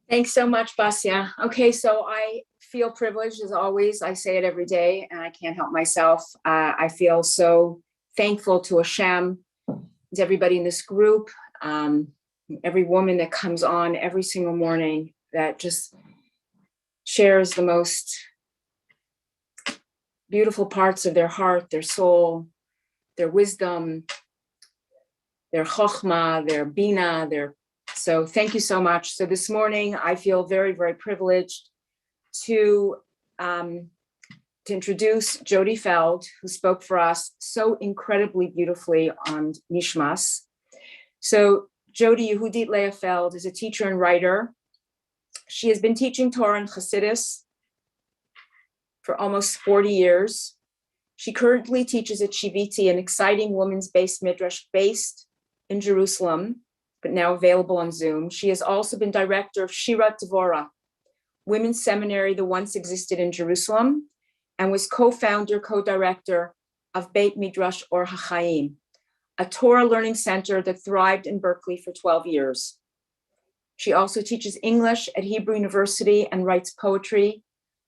Thanks so much, Basia. Okay, so I feel privileged as always. I say it every day and I can't help myself. I feel so thankful to Hashem, to everybody in this group, every woman that comes on every single morning that just shares the most beautiful parts of their heart, their soul, their wisdom, their chokhmah, their bina, so thank you so much. So this morning, I feel very, very privileged to introduce Jody Feld, who spoke for us so incredibly beautifully on Nishmas. So Jody Yehudit Leah Feld is a teacher and writer. She has been teaching Torah and Chassidus for almost 40 years. She currently teaches at Shiviti, an exciting women's based midrash based in Jerusalem, but now available on Zoom. She has also been director of Shirat Dvorah, women's seminary that once existed in Jerusalem, and was co-founder, co-director of Beit Midrash Or HaChaim, a Torah learning center that thrived in Berkeley for 12 years. She also teaches English at Hebrew University and writes poetry,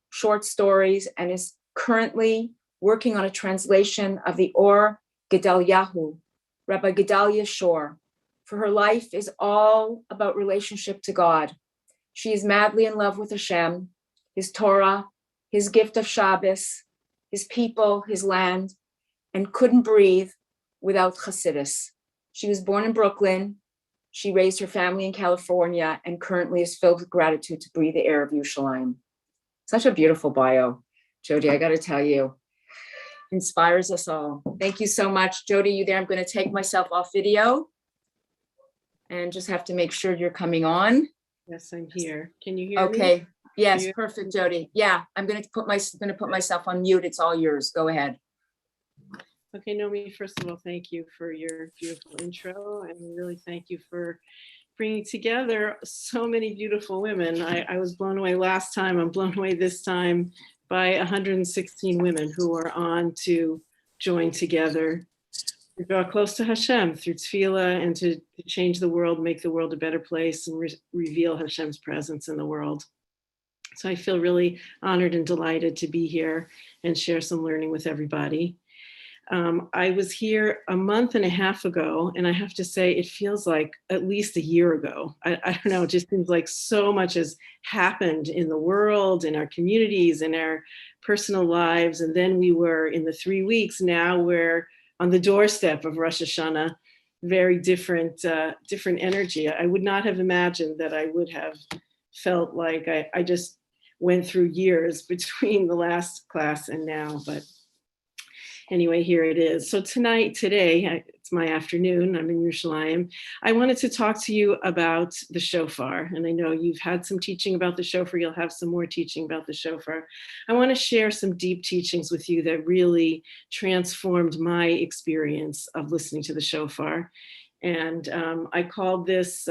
short stories, and is currently working on a translation of the Or Gedalyahu, Rabbi Gedalia Shor. For her life is all about relationship to God. She is madly in love with Hashem, his Torah, his gift of Shabbos, his people, his land, and couldn't breathe without Chassidus. She was born in Brooklyn. She raised her family in California and currently is filled with gratitude to breathe the air of Yerushalayim. Such a beautiful bio, Jody, I gotta tell you. Inspires us all. Thank you so much. Jody, you there? I'm gonna take myself off video and just have to make sure you're coming on. Yes, I'm here. Can you hear me? Okay. Yes, perfect, Jody. Yeah, I'm gonna put myself on mute. It's all yours. Go ahead. Okay, Naomi, first of all, thank you for your beautiful intro, and really thank you for bringing together so many beautiful women. I was blown away last time. I'm blown away this time by 116 women who are on to join together to draw close to Hashem through tefillah and to change the world, make the world a better place, and reveal Hashem's presence in the world. So I feel really honored and delighted to be here and share some learning with everybody. I was here a month and a half ago, and I have to say it feels like at least a year ago. I don't know, it just seems like so much has happened in the world, in our communities, in our personal lives. And then we were in the 3 weeks, now we're on the doorstep of Rosh Hashanah, very different energy. I would not have imagined that I would have felt like I just went through years between the last class and now, but anyway, here it is. So today, it's my afternoon, I'm in Yerushalayim. I wanted to talk to you about the shofar. And I know you've had some teaching about the shofar, you'll have some more teaching about the shofar. I want to share some deep teachings with you that really transformed my experience of listening to the shofar. And I called this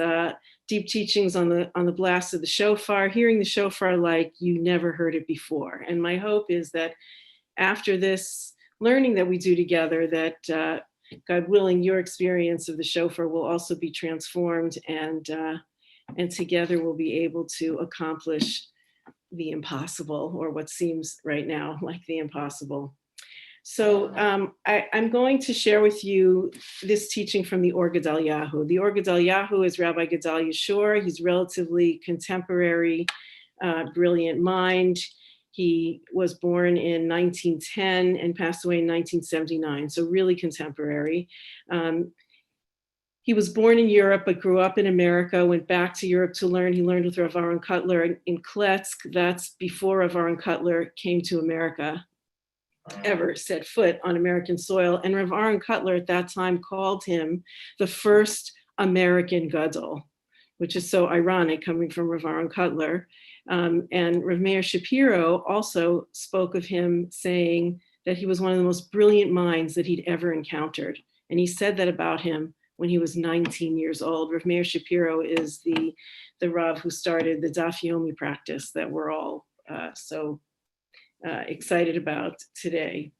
deep teachings on the blast of the shofar, hearing the shofar like you never heard it before. And my hope is that after this learning that we do together, that God willing, your experience of the shofar will also be transformed, and together we'll be able to accomplish the impossible, or what seems right now like the impossible. So I'm going to share with you this teaching from the Or Gedalyahu. The Or Gedalyahu is Rabbi Gedalia Shor. He's relatively contemporary, brilliant mind. He was born in 1910 and passed away in 1979, so really contemporary. He was born in Europe, but grew up in America, went back to Europe to learn. He learned with Rav Aaron Kotler in Kletsk. That's before Rav Aaron Kotler came to America, ever set foot on American soil. And Rav Aaron Kotler at that time called him the first American Gadol, which is so ironic coming from Rav Aaron Kotler. And Rav Meir Shapiro also spoke of him, saying that he was one of the most brilliant minds that he'd ever encountered. And he said that about him when he was 19 years old. Rav Meir Shapiro is the Rav who started the Daf Yomi practice that we're all so excited about today.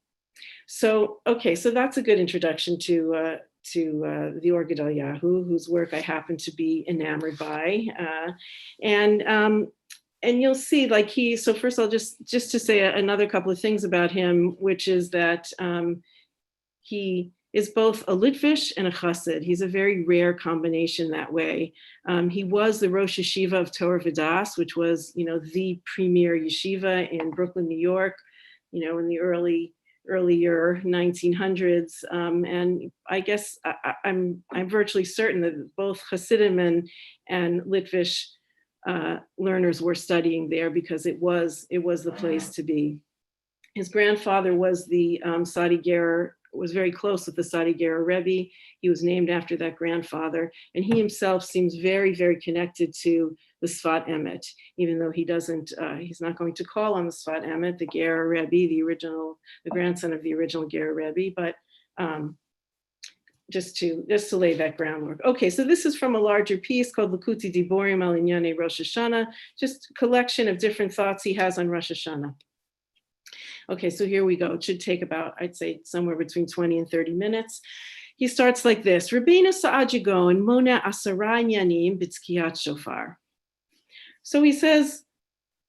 So, okay, so that's a good introduction to the Or Gedayahu, whose work I happen to be enamored by. And you'll see, like so first I'll just to say another couple of things about him, which is that he is both a Litvish and a Chassid. He's a very rare combination that way. He was the Rosh Yeshiva of Torah Vodaas, which was, the premier yeshiva in Brooklyn, New York, in the earlier 1900s. And I guess I'm virtually certain that both Hasidim and Litvish learners were studying there, because it was the place to be. His grandfather was the Sadi Gerer, was very close with the Sadi Gerer Rebbe. He was named after that grandfather, and he himself seems very, very connected to the Sfat Emet, even though he doesn't. He's not going to call on the Sfat Emet, the Gerer Rebbe, the grandson of the original Gerer Rebbe, but just to lay that groundwork. Okay, so this is from a larger piece called Lakuti Diborim al Inyane Rosh Hashanah, just a collection of different thoughts he has on Rosh Hashanah. Okay, so here we go. It should take about, I'd say, somewhere between 20 and 30 minutes. He starts like this: Rabbeinu Sa'ad Gaon Mona Asara Yanim B'Tzkiyat Shofar. So he says,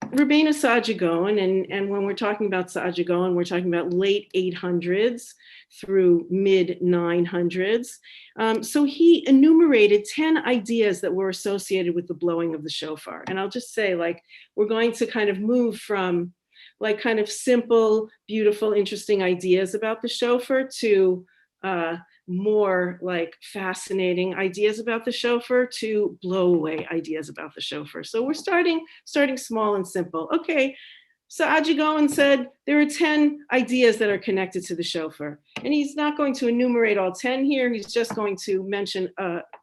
Rabbeinu Sa'ad Gaon, and when we're talking about Sa'ad Gaon, we're talking about late 800s through mid 900s. So he enumerated 10 ideas that were associated with the blowing of the shofar. And I'll just say, we're going to kind of move from kind of simple, beautiful, interesting ideas about the shofar to more fascinating ideas about the shofar to blow away ideas about the shofar. So we're starting small and simple. Okay, so Sa'ad Gaon said there are 10 ideas that are connected to the shofar. And he's not going to enumerate all 10 here. He's just going to mention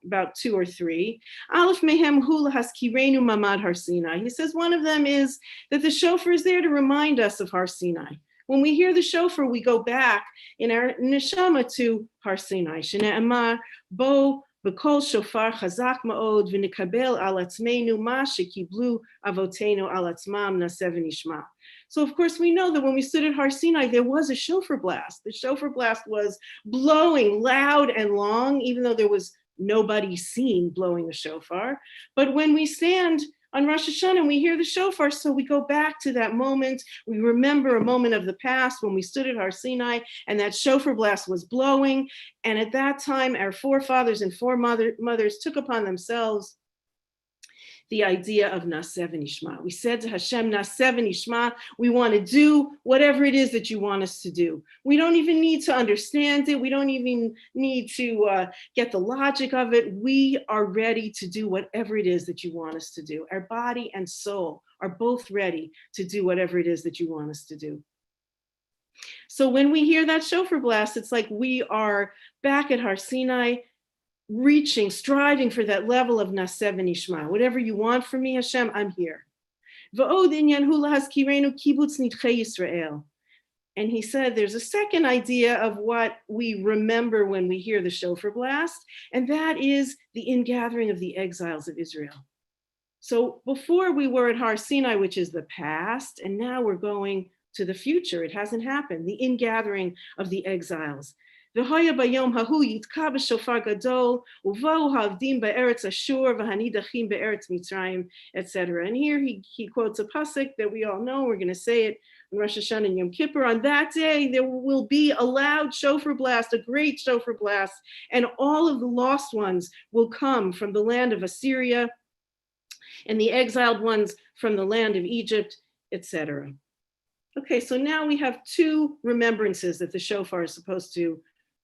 about 2 or 3. Aleph mehem hu lahaskirenu mamad Har Sinai. He says one of them is that the shofar is there to remind us of Har Sinai. When we hear the shofar, we go back in our neshama to Har Sinai. Shene'amar bo b'kol shofar chazak ma'od v'nikabel al atzmeinu ma shekiblu avotenu al atzmam naseh v'nishma. So of course we know that when we stood at Har Sinai, there was a shofar blast. The shofar blast was blowing loud and long, even though there was nobody seen blowing the shofar. But when we stand on Rosh Hashanah, we hear the shofar, so we go back to that moment. We remember a moment of the past when we stood at Har Sinai and that shofar blast was blowing. And at that time, our forefathers and foremothers took upon themselves the idea of Naseh v'nishma. We said to Hashem, Naseh v'nishma, we want to do whatever it is that you want us to do. We don't even need to understand it. We don't even need to get the logic of it. We are ready to do whatever it is that you want us to do. Our body and soul are both ready to do whatever it is that you want us to do. So when we hear that shofar blast, it's like we are back at Har Sinai, striving for that level of Naseh v'nishma. Whatever you want from me, Hashem, I'm here. And he said there's a second idea of what we remember when we hear the shofar blast, and that is the ingathering of the exiles of Israel. So before we were at Har Sinai, which is the past, and now we're going to the future. It hasn't happened, the ingathering of the exiles. Etc. And here he quotes a pasuk that we all know. We're going to say it on Rosh Hashanah and Yom Kippur. On that day, there will be a loud shofar blast, a great shofar blast, and all of the lost ones will come from the land of Assyria, and the exiled ones from the land of Egypt, etc. Okay, so now we have 2 remembrances that the shofar is supposed to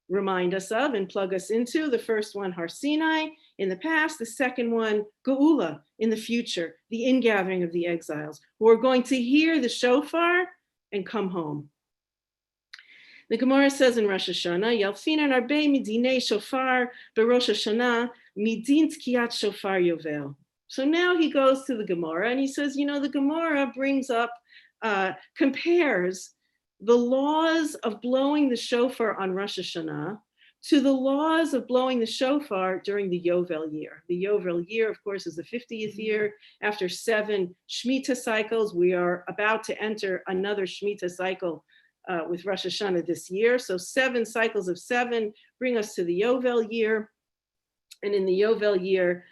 remind us of and plug us into. The first one, Har Sinai, in the past. The second one, Geula, in the future, the ingathering of the exiles, who are going to hear the shofar and come home. The Gemara says in Rosh Hashanah, Yalfinan arbe midinei shofar beRosh Hashanah midin tkiyat shofar yovel. So now he goes to the Gemara and he says, the Gemara brings up, compares the laws of blowing the shofar on Rosh Hashanah to the laws of blowing the shofar during the Yovel year. The Yovel year, of course, is the 50th year. After 7 Shemitah cycles, we are about to enter another Shemitah cycle with Rosh Hashanah this year. So 7 cycles of 7 bring us to the Yovel year. And in the Yovel year,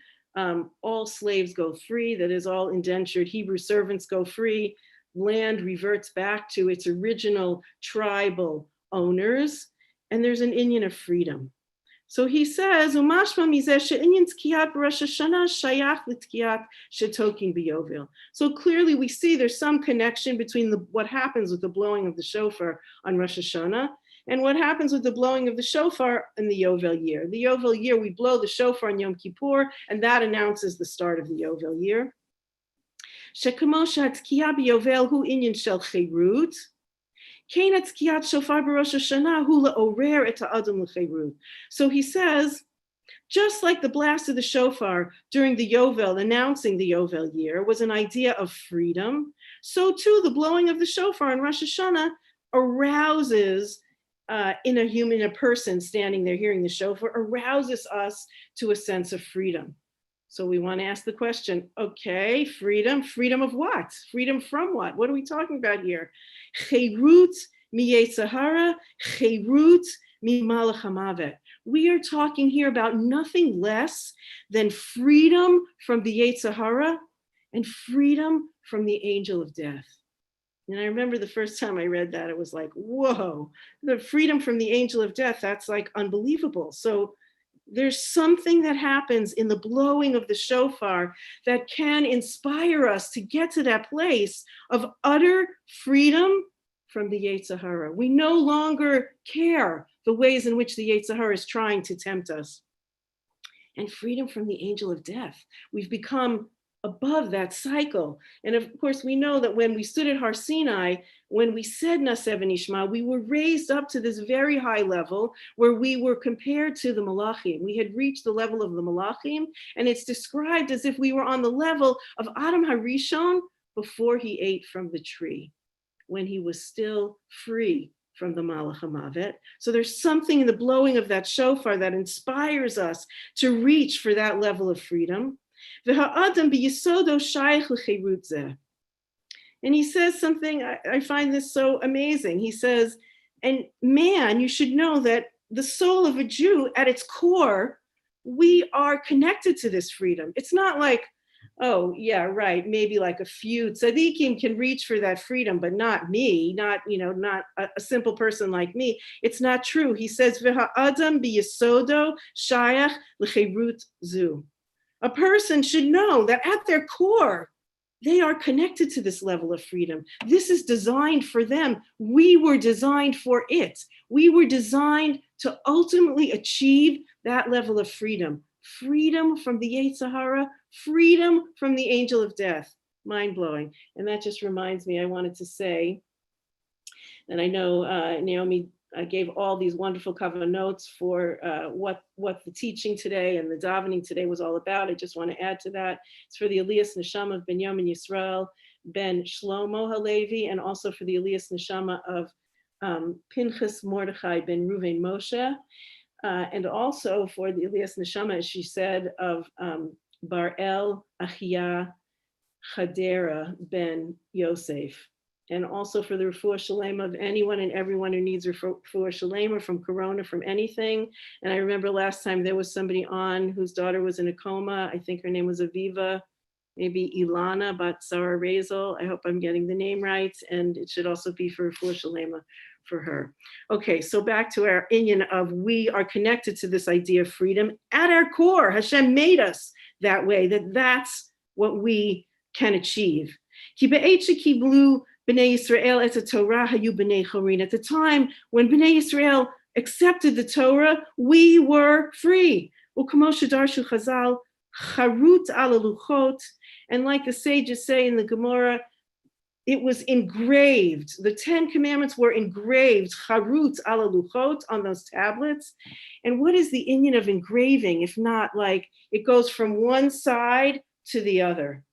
all slaves go free, that is, all indentured Hebrew servants go free. Land reverts back to its original tribal owners, and there's an inyan of freedom. So he says, so clearly we see there's some connection between what happens with the blowing of the shofar on Rosh Hashanah and what happens with the blowing of the shofar in the Yovel year. The Yovel year, we blow the shofar on Yom Kippur, and that announces the start of the Yovel year. So he says, just like the blast of the shofar during the Yovel, announcing the Yovel year, was an idea of freedom, so too the blowing of the shofar on Rosh Hashanah arouses in a person standing there hearing the shofar, arouses us to a sense of freedom. So we want to ask the question, okay, freedom of what? Freedom from what? What are we talking about here? Chirut miyetzer hara, chirut mimalach hamavet. We are talking here about nothing less than freedom from the yetzer hara and freedom from the angel of death. And I remember the first time I read that, it was like, whoa, the freedom from the angel of death, that's like unbelievable. So there's something that happens in the blowing of the shofar that can inspire us to get to that place of utter freedom from the yetzer hara. We no longer care the ways in which the yetzer hara is trying to tempt us. And freedom from the angel of death. We've become above that cycle. And of course, we know that when we stood at Har Sinai, when we said Naseh v'Nishma, we were raised up to this very high level where we were compared to the Malachim. We had reached the level of the Malachim, and it's described as if we were on the level of Adam HaRishon before he ate from the tree, when he was still free from the Malach HaMavet. So there's something in the blowing of that shofar that inspires us to reach for that level of freedom. And he says something, I find this so amazing. He says, and man, you should know that the soul of a Jew at its core, we are connected to this freedom. It's not like, oh yeah, right, maybe like a few tzaddikim can reach for that freedom, but not me, not a simple person like me. It's not true. He says, V'ha'adam biyesodo shayach l'chirut zu. A person should know that at their core, they are connected to this level of freedom. This is designed for them. We were designed for it. We were designed to ultimately achieve that level of freedom. Freedom from the yetzer hara, freedom from the angel of death. Mind-blowing. And that just reminds me, I wanted to say, and I know Naomi gave all these wonderful cover notes for what the teaching today and the davening today was all about. I just want to add to that. It's for the Elias Neshama of Binyamin Yisrael ben Shlomo Halevi, and also for the Elias Neshama of Pinchas Mordechai ben Ruven Moshe, and also for the Elias Neshama, as she said, of Bar El Achia Chadera ben Yosef. And also for the refuah shalema of anyone and everyone who needs refuah shalema from corona, from anything. And I remember last time there was somebody on whose daughter was in a coma. I think her name was Aviva, maybe Ilana Bat Sarah Razel. I hope I'm getting the name right. And it should also be for refuah shalema for her. Okay, so back to our inyan of we are connected to this idea of freedom at our core. Hashem made us that way, that's what we can achieve. Ki be'et shekiblu B'nai Yisrael et Torah hayu b'nei chorin. At the time when B'nai Yisrael accepted the Torah, we were free. U'kamo shedarshu Chazal, charut ala luchot. And like the sages say in the Gemara, it was engraved. The 10 commandments were engraved, charut ala luchot, on those tablets. And what is the inyan of engraving, if not like it goes from one side to the other?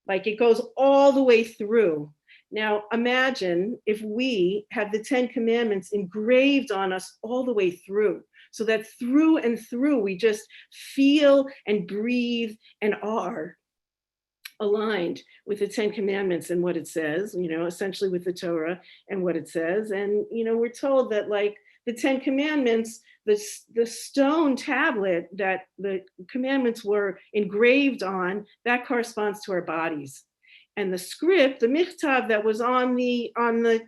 Like it goes all the way through. Now, imagine if we had the 10 commandments engraved on us all the way through, so that through and through we just feel and breathe and are aligned with the 10 Commandments and what it says, essentially with the Torah and what it says. And, we're told that like the 10 Commandments, the stone tablet that the commandments were engraved on, that corresponds to our bodies. And the script, the michtav that was on the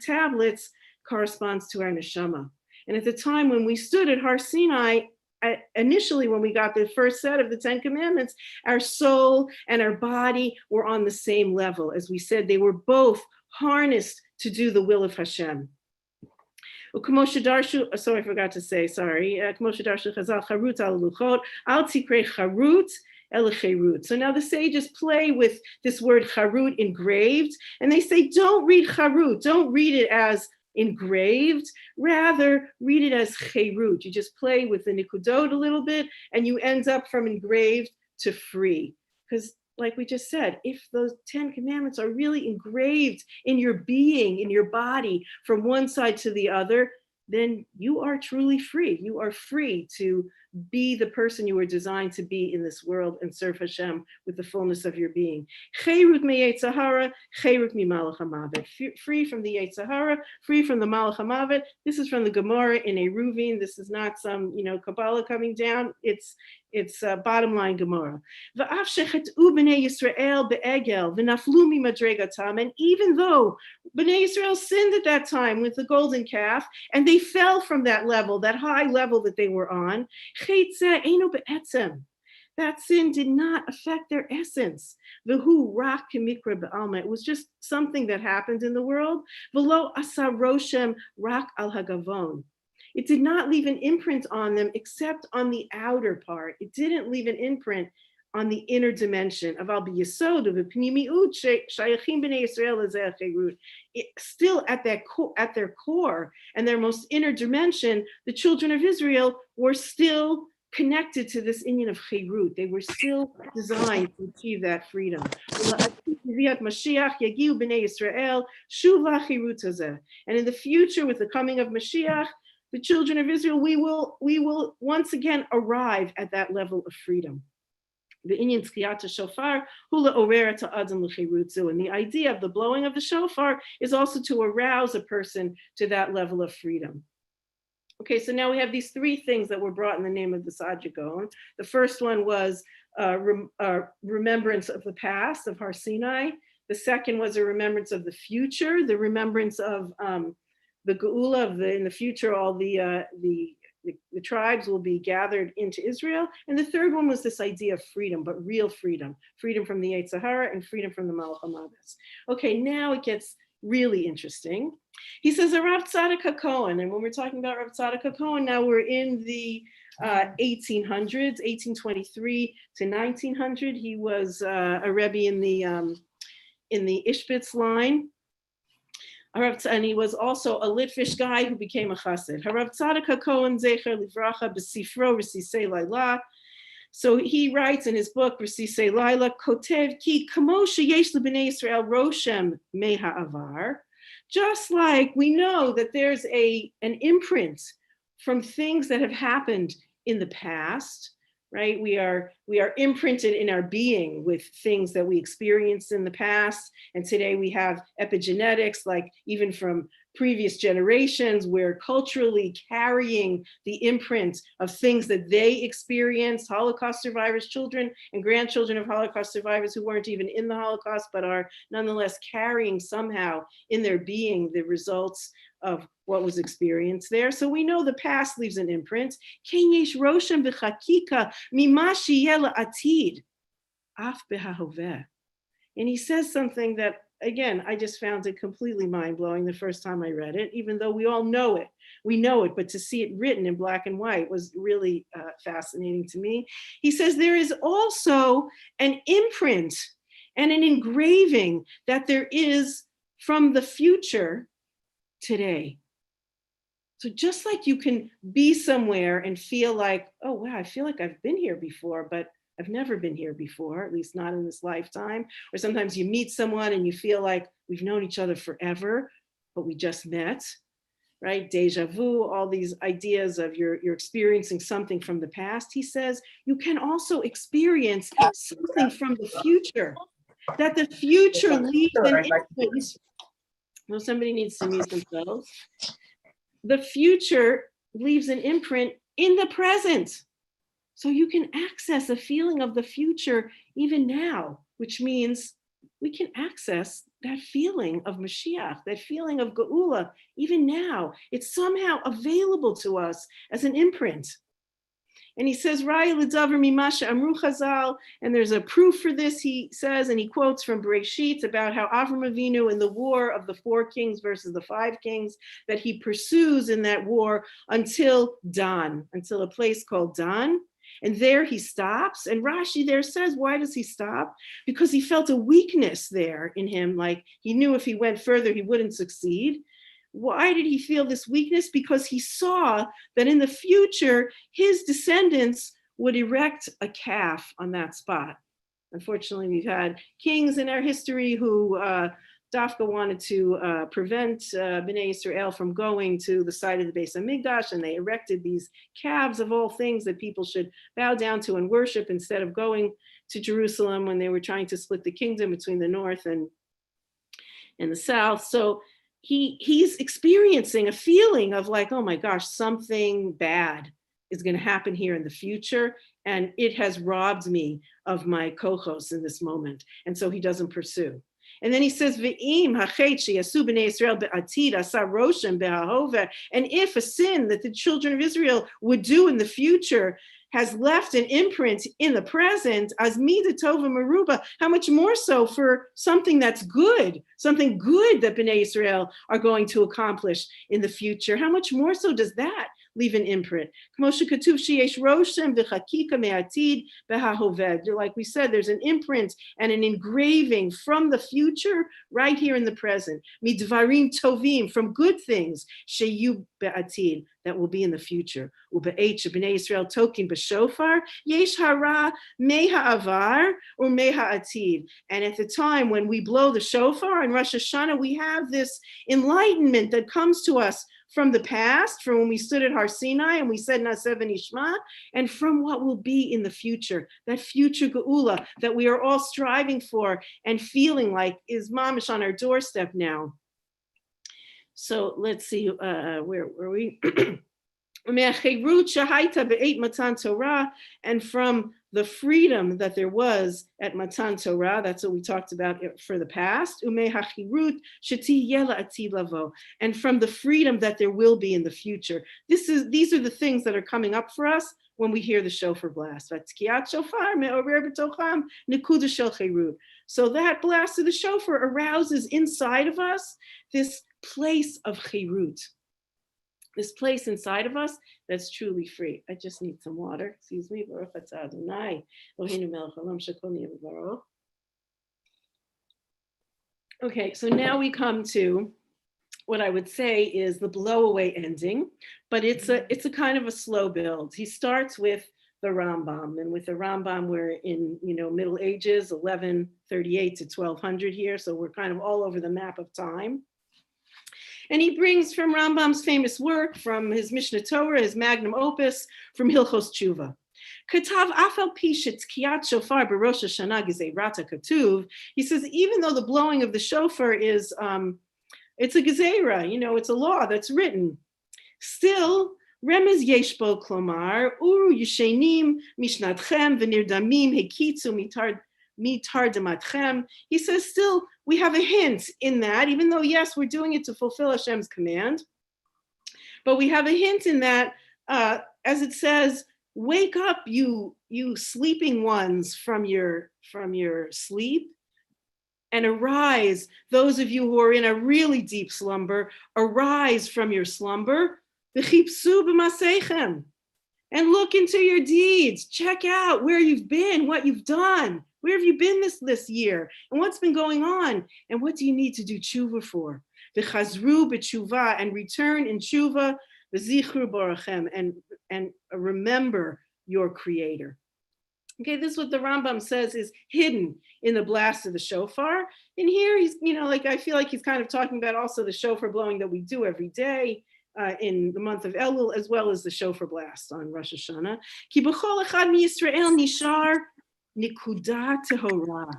tablets corresponds to our neshama. And at the time when we stood at Har Sinai, initially when we got the first set of the 10 Commandments, our soul and our body were on the same level. As we said, they were both harnessed to do the will of Hashem. So I forgot to say, sorry. So now the sages play with this word charut, engraved, and they say, don't read charut, don't read it as engraved, rather read it as cherut. You just play with the nikudot a little bit and you end up from engraved to free. Because like we just said, if those 10 Commandments are really engraved in your being, in your body, from one side to the other, then you are truly free. You are free to be the person you were designed to be in this world and serve Hashem with the fullness of your being. Cherut mi-Yetzer Hara, cherut mi-Malach HaMavet. Free from the Yetzer Hara, free from the Malach HaMavet. This is from the Gemara in Eruvin. This is not some, Kabbalah coming down. It's bottom line Gemara. And even though Bnei Yisrael sinned at that time with the golden calf, and they fell from that level, that high level that they were on, that sin did not affect their essence. It was just something that happened in the world. It did not leave an imprint on them except on the outer part. It didn't leave an imprint on the inner dimension of al-b'yesod, of pnimiut shayachim b'nei Yisrael lezeh cherut. Still at their core and their most inner dimension, the children of Israel were still connected to this inyan of cherut. They were still designed to achieve that freedom. And in the future, with the coming of Mashiach, the children of Israel, we will once again arrive at that level of freedom. The inyan tkiyat shofar hula orera to adam l'chirutzu, and the idea of the blowing of the shofar is also to arouse a person to that level of freedom. Okay, so now we have these three things that were brought in the name of the Sajagon. The first one was remembrance of the past, of Har Sinai. The second was a remembrance of the future, the remembrance of the geula in the future. All the tribes will be gathered into Israel. And the third one was this idea of freedom, but real freedom, freedom from the Yetzer Hara and freedom from the Malach HaMavet. Okay, now it gets really interesting. He says, Rav Tzadok HaKohen, and when we're talking about Rav Tzadok HaKohen, now we're in the 1800s, 1823 to 1900. He was a Rebbe in the Ishbitz line. And he was also a Litvish guy who became a chassid. Harav Tzadok HaKohen Zecher Livracha B'Sifro Resisei Laila. So he writes in his book Resisei Laila, Kotev Ki Kamo Sheyesh L'Bnei Yisrael Roshem Me Ha'avar. Just like we know that there's an imprint from things that have happened in the past, right? We are imprinted in our being with things that we experienced in the past. And today we have epigenetics, like even from previous generations, we're culturally carrying the imprint of things that they experienced, Holocaust survivors, children and grandchildren of Holocaust survivors who weren't even in the Holocaust, but are nonetheless carrying somehow in their being the results of what was experienced there. So we know the past leaves an imprint. And he says something that, again, I just found it completely mind-blowing the first time I read it, even though we all know it. We know it, but to see it written in black and white was really fascinating to me. He says there is also an imprint and an engraving that there is from the future today. So just like you can be somewhere and feel like, oh, wow, I feel like I've been here before, but I've never been here before, at least not in this lifetime. Or sometimes you meet someone and you feel like we've known each other forever, but we just met, right? Deja vu, all these ideas of you're experiencing something from the past. He says you can also experience something from the future. that the future leaves an imprint. Well, somebody needs to mute themselves. The future leaves an imprint in the present. So you can access a feeling of the future even now, which means we can access that feeling of Mashiach, that feeling of Geula, even now. It's somehow available to us as an imprint. And he says, Raya l'davar mimasha amru Chazal, and there's a proof for this, he says, and he quotes from Bereshit about how Avram Avinu in the war of the 4 kings versus the 5 kings, that he pursues in that war until Dan, until a place called Dan. And there he stops. And Rashi there says, why does he stop? Because he felt a weakness there in him, like he knew if he went further, he wouldn't succeed. Why did he feel this weakness? Because he saw that in the future, his descendants would erect a calf on that spot. Unfortunately, we've had kings in our history who Dafka wanted to prevent Bnei Israel from going to the site of the Beis Hamikdash, and they erected these calves of all things that people should bow down to and worship instead of going to Jerusalem when they were trying to split the kingdom between the north and the south. So he's experiencing a feeling of like, oh my gosh, something bad is going to happen here in the future, and it has robbed me of my kochos in this moment. And so he doesn't pursue. And then he says, Ve'im hachet sheyasu b'nei Yisrael be'atid asa roshem be'ahove. And if a sin that the children of Israel would do in the future has left an imprint in the present, as mida tova meruba, how much more so for something that's good, something good that Bnei Israel are going to accomplish in the future? How much more so does that leave an imprint? Like we said, there's an imprint and an engraving from the future right here in the present. Midvarim tovim, from good things, sheyu be'atid, that will be in the future. Ube'et shebnei Yisrael tokin b'shofar, yesh hara meha avar or meha atid. And at the time when we blow the shofar in Rosh Hashanah, we have this enlightenment that comes to us from the past, from when we stood at Har Sinai and we said Naseh v'nishma, and from what will be in the future, that future geula that we are all striving for and feeling like is mamish on our doorstep now. So let's see, where were we? And from the freedom that there was at Matan Torah, that's what we talked about for the past, and from the freedom that there will be in the future. These are the things that are coming up for us when we hear the shofar blast. So that blast of the shofar arouses inside of us this place of chirut, this place inside of us that's truly free. I just need some water. Excuse me. Okay, so now we come to what I would say is the blowaway ending, but it's a kind of a slow build. He starts with the Rambam, and with the Rambam, we're in Middle Ages, 1138 to 1200 here, so we're kind of all over the map of time. And he brings from Rambam's famous work, from his Mishnah Torah, his magnum opus, from Hilchos Tshuva. Katav afal pishet kiyat shofar b'Rosh Hashanah gezerata katuv. He says, even though the blowing of the shofar is, it's a gezerah, it's a law that's written. Still, remez yeshbo klomar uru yishenim mishnatchem v'nirdamim hekitzu mitardamatchem. He says, still, we have a hint in that, even though, yes, we're doing it to fulfill Hashem's command, but we have a hint in that, as it says, wake up, you sleeping ones from your sleep, and arise, those of you who are in a really deep slumber, arise from your slumber, v'chipsu b'maseichem, and look into your deeds, check out where you've been, what you've done. Where have you been this year? And what's been going on? And what do you need to do tshuva for? V'chazru b'tshuva, and return in tshuva, v'zichru borachem, and remember your creator. Okay, this is what the Rambam says is hidden in the blast of the shofar. And here he's, I feel like he's kind of talking about also the shofar blowing that we do every day in the month of Elul, as well as the shofar blast on Rosh Hashanah. Ki b'chol echad mi Yisrael nishar Nikuda Tehorah.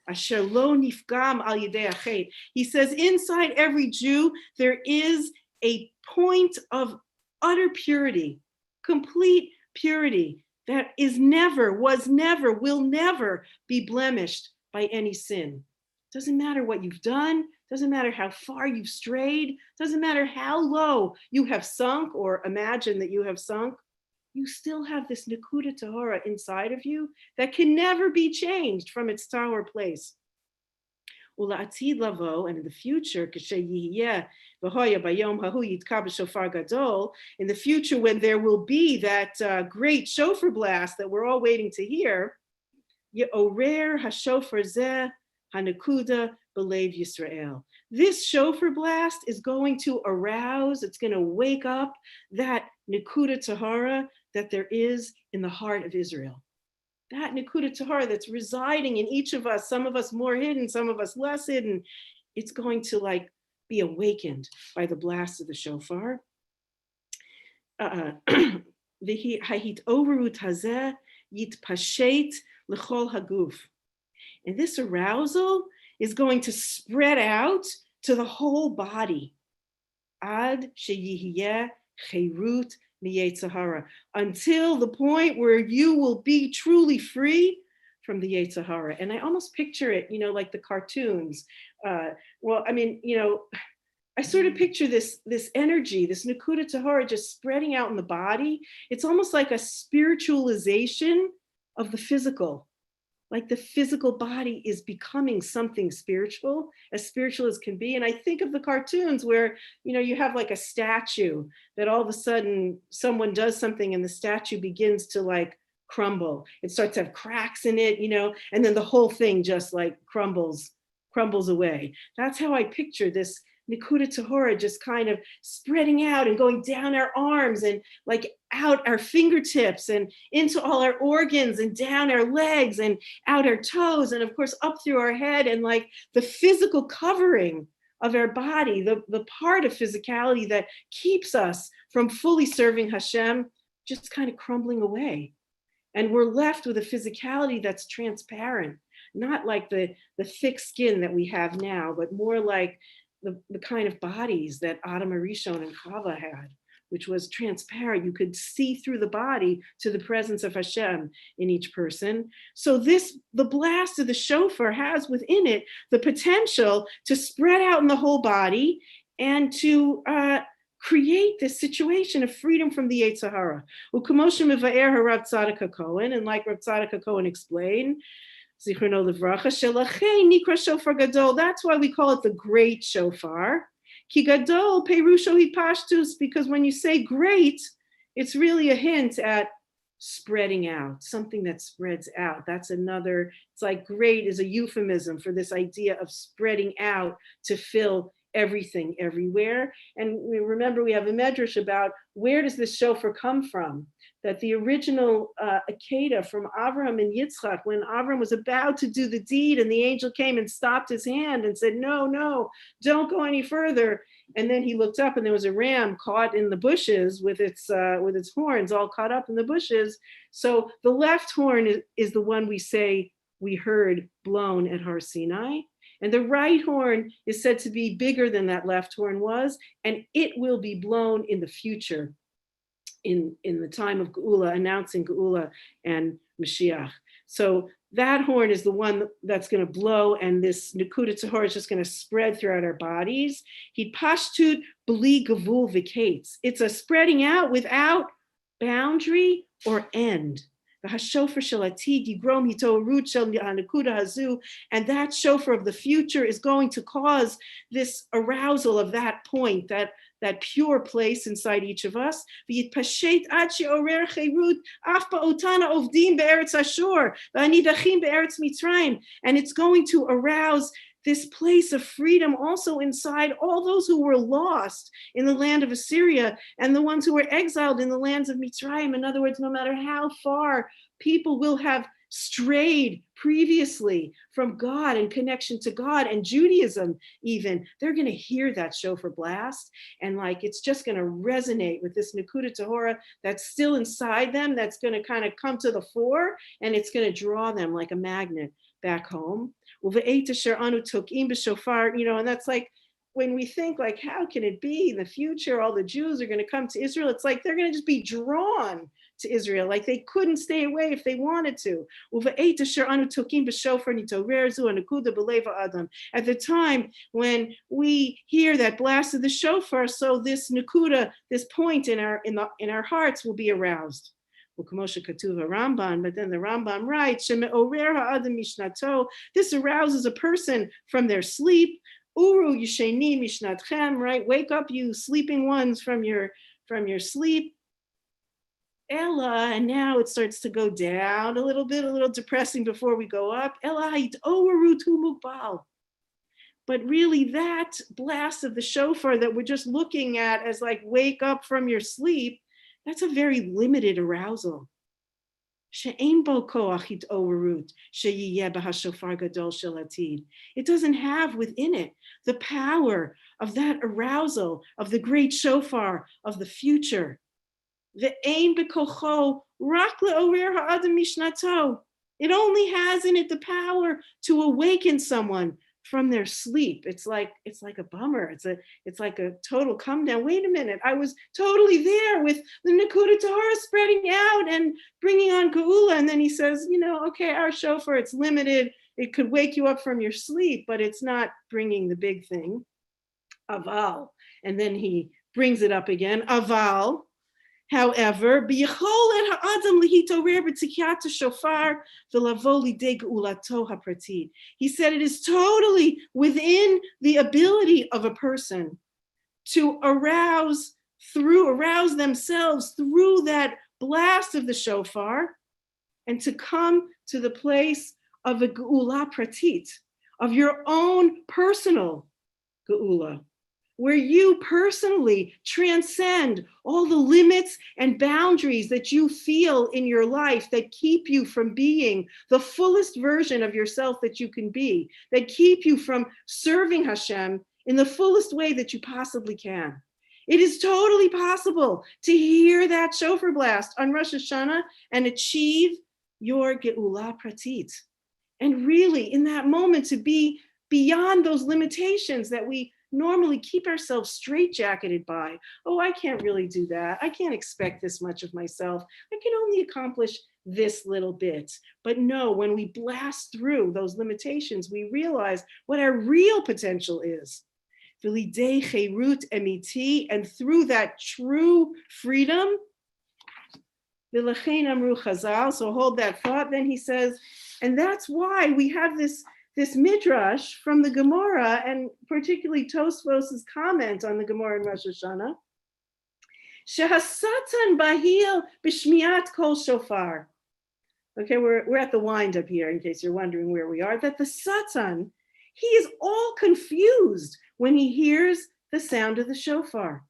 Asher lo nifgam al yedei achet. He says inside every Jew, there is a point of utter purity, complete purity that is never, was never, will never be blemished by any sin. Doesn't matter what you've done, doesn't matter how far you've strayed, doesn't matter how low you have sunk or imagine that you have sunk, you still have this Nakuda Tahora inside of you that can never be changed from its tower place. Ula'atid lavo, and in the future, in the future when there will be that great shofar blast that we're all waiting to hear, Ye'orer hashofar zeh hanakuda belev Yisrael. This shofar blast is going to arouse, it's going to wake up that Nakuda Tahara that there is in the heart of Israel. That Nakuda Tahara that's residing in each of us, some of us more hidden, some of us less hidden, it's going to like be awakened by the blast of the shofar. And this arousal is going to spread out to the whole body. Ad sheyihiyeh cherut miyetzahara, until the point where you will be truly free from the Yetzahara. And I almost picture it, like the cartoons. I sort of picture this energy, this Nakuda Tahara just spreading out in the body. It's almost like a spiritualization of the physical. Like the physical body is becoming something spiritual as can be. And I think of the cartoons where, you have like a statue that all of a sudden someone does something and the statue begins to like crumble. It starts to have cracks in it, and then the whole thing just like crumbles away. That's how I picture this Nakuda Tahora just kind of spreading out and going down our arms and like out our fingertips and into all our organs and down our legs and out our toes and of course up through our head, and like the physical covering of our body, the part of physicality that keeps us from fully serving Hashem, just kind of crumbling away. And we're left with a physicality that's transparent, not like the thick skin that we have now, but more like the kind of bodies that Adam Arishon and Chava had, which was transparent. You could see through the body to the presence of Hashem in each person. So the blast of the shofar has within it the potential to spread out in the whole body and to create this situation of freedom from the Yetzirah. U'kamoshe mevaer harav Tzadok Cohen, and like Rav Tzadok Cohen explained, Zichrono Livracha, Shelachei Nikra Shofar Gadol. That's why we call it the great shofar. Ki Gadol Perusho Hipashtus, because when you say great, it's really a hint at spreading out, something that spreads out. That's another, it's like great is a euphemism for this idea of spreading out to fill everything everywhere. And remember, we have a medrash about where does this shofar come from? That the original Akeda from Avraham and Yitzchak, when Avraham was about to do the deed and the angel came and stopped his hand and said, no, don't go any further. And then he looked up and there was a ram caught in the bushes with its horns all caught up in the bushes. So the left horn is the one we say we heard blown at Har Sinai. And the right horn is said to be bigger than that left horn was, and it will be blown in the future, in the time of Geula, announcing Geula and Mashiach. So that horn is the one that's going to blow, and this Nakuda Tahor is just going to spread throughout our bodies. He pashtut bli gavul vikates. It's a spreading out without boundary or end. And that shofar of the future is going to cause this arousal of that point, that pure place inside each of us. And it's going to arouse this place of freedom also inside all those who were lost in the land of Assyria and the ones who were exiled in the lands of Mitzrayim. In other words, no matter how far people will have strayed previously from God and connection to God and Judaism even, they're going to hear that shofar blast, and like it's just going to resonate with this Nakuda Tahora that's still inside them, that's going to kind of come to the fore, and it's going to draw them like a magnet back home. And that's like, when we think like, how can it be in the future all the Jews are going to come to Israel? It's like they're going to just be drawn to Israel, like they couldn't stay away if they wanted to. At the time when we hear that blast of the shofar, so this nakuda, this point in our hearts will be aroused. But then the Rambam writes, this arouses a person from their sleep. Uru yisheni mishnatchem, right? Wake up, you sleeping ones, from your sleep. Ella, and now it starts to go down a little bit, a little depressing before we go up. Ella oru tu mukbal. But really, that blast of the shofar that we're just looking at as like wake up from your sleep, that's a very limited arousal. It doesn't have within it the power of that arousal of the great shofar of the future. It only has in it the power to awaken someone from their sleep. It's like a bummer. It's like a total come down. Wait a minute, I was totally there with the Nakuda Tahora spreading out and bringing on Geula, and then he says, okay, our shofar, it's limited. It could wake you up from your sleep, but it's not bringing the big thing. Aval, and then he brings it up again. Aval. However, he said it is totally within the ability of a person to arouse themselves through that blast of the shofar, and to come to the place of a geula pratit, of your own personal geula, where you personally transcend all the limits and boundaries that you feel in your life that keep you from being the fullest version of yourself that you can be, that keep you from serving Hashem in the fullest way that you possibly can. It is totally possible to hear that shofar blast on Rosh Hashanah and achieve your geula pratit. And really, in that moment, to be beyond those limitations that we normally keep ourselves straitjacketed by. Oh, I can't really do that. I can't expect this much of myself. I can only accomplish this little bit. But no, when we blast through those limitations, we realize what our real potential is. And through that true freedom, so hold that thought. Then he says, and that's why we have this midrash from the Gemara, and particularly Tosfos's comment on the Gemara in Rosh Hashanah. Shehasatan bahil b'shmiat kol shofar. Okay, we're at the wind up here, in case you're wondering where we are. That the Satan, he is all confused when he hears the sound of the shofar.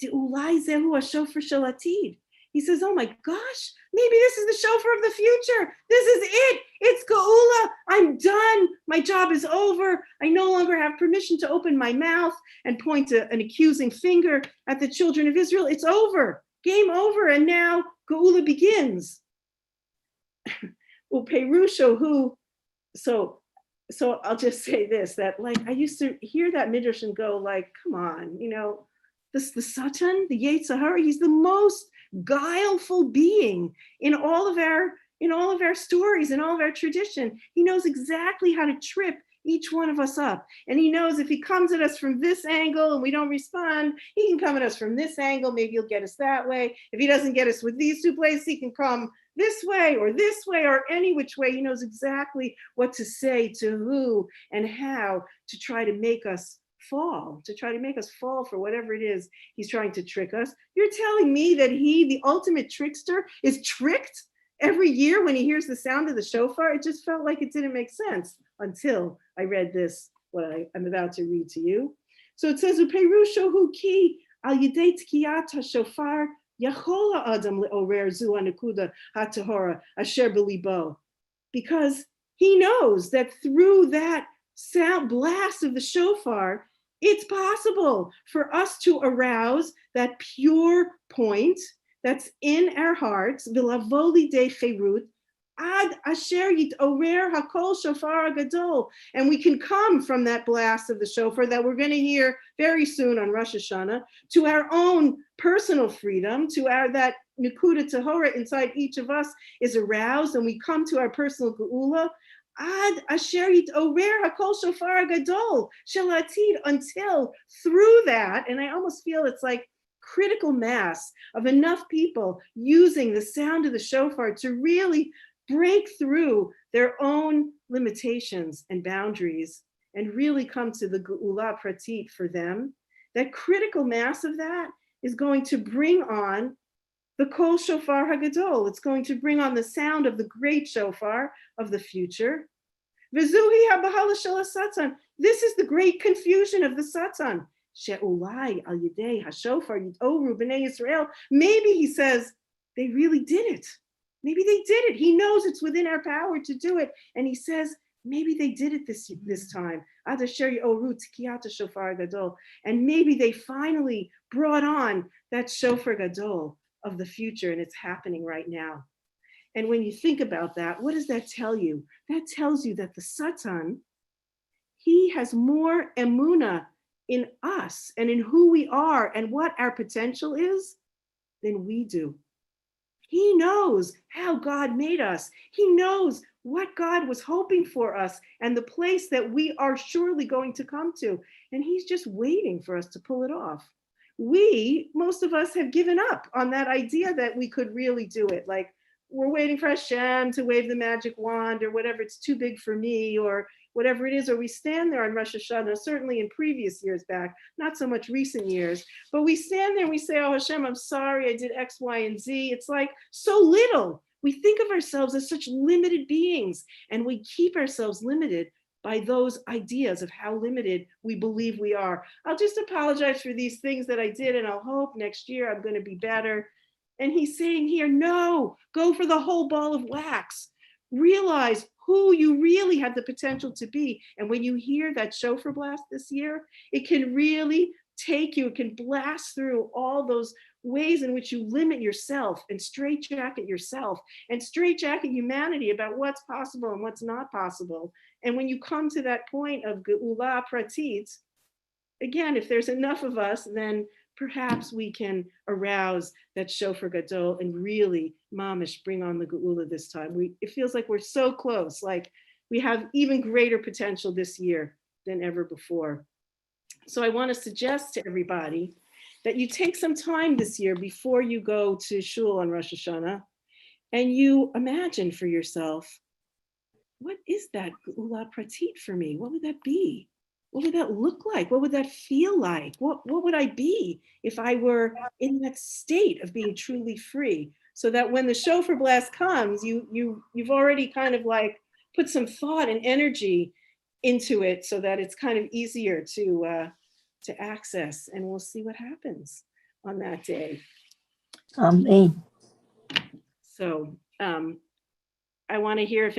De'ulai zehu hashofar shel atid. He says, oh my gosh, maybe this is the shofar of the future. This is it. It's Geula. I'm done. My job is over. I no longer have permission to open my mouth and point an accusing finger at the children of Israel. It's over. Game over. And now Geula begins. So I'll just say this, that like I used to hear that midrash and go like, come on, the Satan, the Yetzer Hara, he's the most guileful being in all of our stories, in all of our tradition. He knows exactly how to trip each one of us up. And he knows if he comes at us from this angle and we don't respond, he can come at us from this angle. Maybe he'll get us that way. If he doesn't get us with these two places, he can come this way or any which way. He knows exactly what to say to who and how to try to make us fall for whatever it is he's trying to trick us. You're telling me that he, the ultimate trickster, is tricked every year when he hears the sound of the shofar? It just felt like it didn't make sense until I read this, what I'm about to read to you. So it says, "Uperusho hu ki al yedei tkiyat hashofar yachol ha'adam le'orer zu ha'nekuda ha'tahora asher b'libo." because he knows that through that sound blast of the shofar, it's possible for us to arouse that pure point that's in our hearts, v'lavoli de ferut, ad asher yitorer hakol shofar gadol, and we can come from that blast of the shofar that we're going to hear very soon on Rosh Hashanah to our own personal freedom, to our that nekuda tahora inside each of us is aroused, and we come to our personal geula. Ad asher yitorer hakol shofar gadol shel atid, until through that, and I almost feel it's like critical mass of enough people using the sound of the shofar to really break through their own limitations and boundaries and really come to the geula pratit for them. That critical mass of that is going to bring on the kol shofar hagadol. It's going to bring on the sound of the great shofar of the future. V'zuhi habahala shel hasatan. This is the great confusion of the Satan. She'ulai al yedei hashofar yitoru b'nei Yisrael. Maybe he says they really did it. Maybe they did it. He knows it's within our power to do it, and he says maybe they did it this time. Ad asher yoru tkiyata shofar gadol, and maybe they finally brought on that shofar gadol of the future, and it's happening right now. And when you think about that, what does that tell you? That tells you that the Satan, he has more emunah in us and in who we are and what our potential is than we do. He knows how God made us. He knows what God was hoping for us and the place that we are surely going to come to. And he's just waiting for us to pull it off. Most of us have given up on that idea that we could really do it. Like, we're waiting for Hashem to wave the magic wand or whatever, it's too big for me or whatever it is, or we stand there on Rosh Hashanah, certainly in previous years back, not so much recent years, but we stand there and we say, oh Hashem, I'm sorry, I did X, Y, and Z. It's like so little. We think of ourselves as such limited beings, and we keep ourselves limited by those ideas of how limited we believe we are. I'll just apologize for these things that I did, and I'll hope next year I'm going to be better. And he's saying here, no, go for the whole ball of wax. Realize who you really have the potential to be. And when you hear that shofar blast this year, it can really take you, it can blast through all those ways in which you limit yourself and straitjacket yourself and straitjacket humanity about what's possible and what's not possible. And when you come to that point of geula pratit, again, if there's enough of us, then perhaps we can arouse that shofar gadol and really, mamish, bring on the geula this time. It feels like we're so close, like we have even greater potential this year than ever before. So I want to suggest to everybody that you take some time this year before you go to shul on Rosh Hashanah and you imagine for yourself, what is that geula pratit for me? What would that be? What would that look like? What would that feel like? What would I be if I were in that state of being truly free? So that when the shofar blast comes, you've already kind of like put some thought and energy into it so that it's kind of easier to access, and we'll see what happens on that day. Amen. So I want to hear if any